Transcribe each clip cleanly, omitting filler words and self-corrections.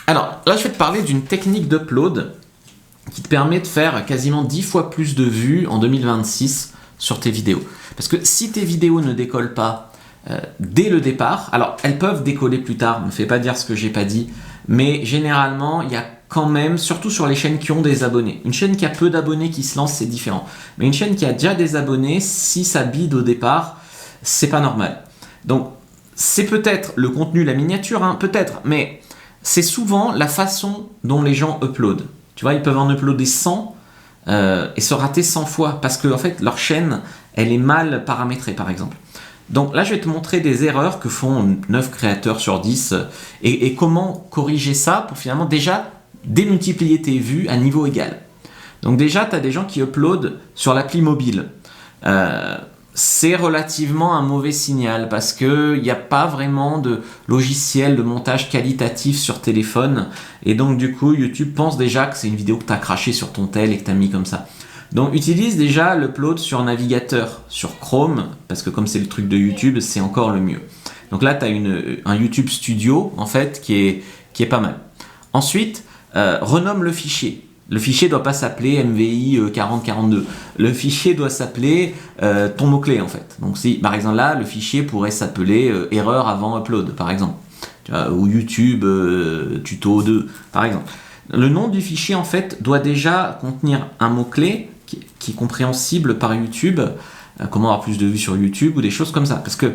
Alors, là, je vais te parler d'une technique d'upload qui te permet de faire quasiment 10 fois plus de vues en 2026 sur tes vidéos. Parce que si tes vidéos ne décollent pas dès le départ, alors elles peuvent décoller plus tard, ne me fais pas dire ce que j'ai pas dit, mais généralement, il y a quand même, surtout sur les chaînes qui ont des abonnés. Une chaîne qui a peu d'abonnés qui se lance, c'est différent. Mais une chaîne qui a déjà des abonnés, si ça bide au départ, c'est pas normal. Donc, c'est peut-être le contenu, la miniature, hein, peut-être, mais c'est souvent la façon dont les gens uploadent. Tu vois, ils peuvent en uploader 100 et se rater 100 fois parce que en fait, leur chaîne, elle est mal paramétrée, par exemple. Donc là, je vais te montrer des erreurs que font 9 créateurs sur 10 et comment corriger ça pour finalement déjà démultiplier tes vues à niveau égal. Donc déjà, tu as des gens qui uploadent sur l'appli mobile. C'est relativement un mauvais signal parce qu'il n'y a pas vraiment de logiciel de montage qualitatif sur téléphone et donc du coup YouTube pense déjà que c'est une vidéo que tu as craché sur ton tel et que tu as mis comme ça. Donc utilise déjà l'upload sur navigateur, sur Chrome, parce que comme c'est le truc de YouTube, c'est encore le mieux. Donc là tu as un YouTube Studio en fait qui est pas mal. Ensuite, renomme le fichier. Le fichier ne doit pas s'appeler MVI 4042. Le fichier doit s'appeler ton mot-clé en fait. Donc si par exemple là, le fichier pourrait s'appeler erreur avant upload par exemple. Tu vois, ou YouTube tuto 2 par exemple. Le nom du fichier en fait doit déjà contenir un mot-clé qui est compréhensible par YouTube. Comment avoir plus de vues sur YouTube ou des choses comme ça. Parce que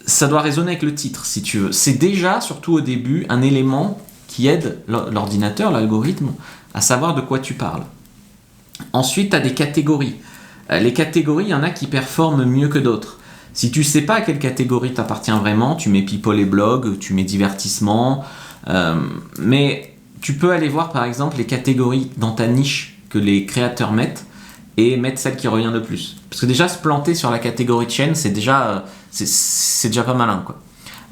ça doit résonner avec le titre si tu veux. C'est déjà, surtout au début, un élément qui aide l'ordinateur, l'algorithme, à savoir de quoi tu parles. Ensuite, tu as des catégories. Les catégories, il y en a qui performent mieux que d'autres. Si tu ne sais pas à quelle catégorie t'appartient vraiment, tu mets people et blog, tu mets divertissement, mais tu peux aller voir par exemple les catégories dans ta niche que les créateurs mettent et mettre celle qui revient le plus. Parce que déjà, se planter sur la catégorie de chaîne, c'est déjà pas malin, quoi.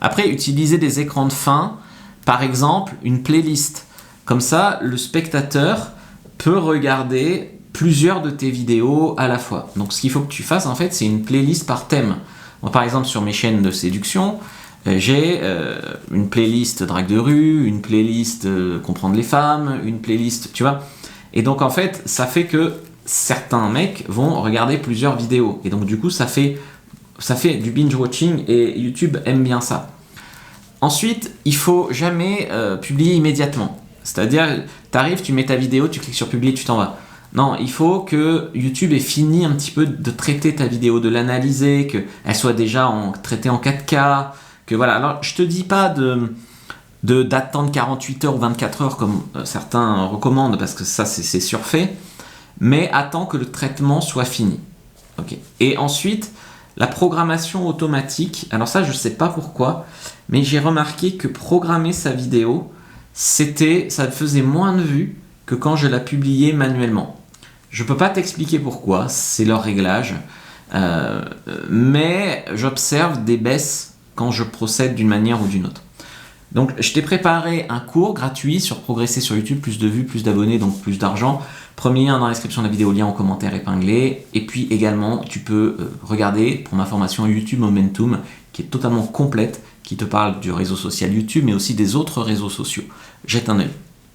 Après, utiliser des écrans de fin, par exemple, une playlist. Comme ça, le spectateur peut regarder plusieurs de tes vidéos à la fois. Donc, ce qu'il faut que tu fasses, en fait, c'est une playlist par thème. Moi, par exemple, sur mes chaînes de séduction, j'ai une playlist drague de rue, une playlist comprendre les femmes, une playlist, tu vois. Et donc, en fait, ça fait que certains mecs vont regarder plusieurs vidéos. Et donc, du coup, ça fait du binge-watching et YouTube aime bien ça. Ensuite, il faut jamais publier immédiatement. C'est-à-dire, tu arrives, tu mets ta vidéo, tu cliques sur publier, tu t'en vas. Non, il faut que YouTube ait fini un petit peu de traiter ta vidéo, de l'analyser, qu'elle soit déjà traitée en 4K, que voilà. Alors, je te dis pas d'attendre 48 heures ou 24 heures comme certains recommandent, parce que ça, c'est surfait, mais attends que le traitement soit fini. Okay. Et ensuite, la programmation automatique, alors ça, je sais pas pourquoi, mais j'ai remarqué que programmer sa vidéo, ça faisait moins de vues que quand je la publiais manuellement. Je peux pas t'expliquer pourquoi, c'est leur réglage, mais j'observe des baisses quand je procède d'une manière ou d'une autre. Donc je t'ai préparé un cours gratuit sur progresser sur YouTube, plus de vues, plus d'abonnés, donc plus d'argent. Premier lien dans la description de la vidéo, lien en commentaire épinglé. Et puis également, tu peux regarder pour ma formation YouTube Momentum, qui est totalement complète, qui te parle du réseau social YouTube, mais aussi des autres réseaux sociaux. Jette un œil.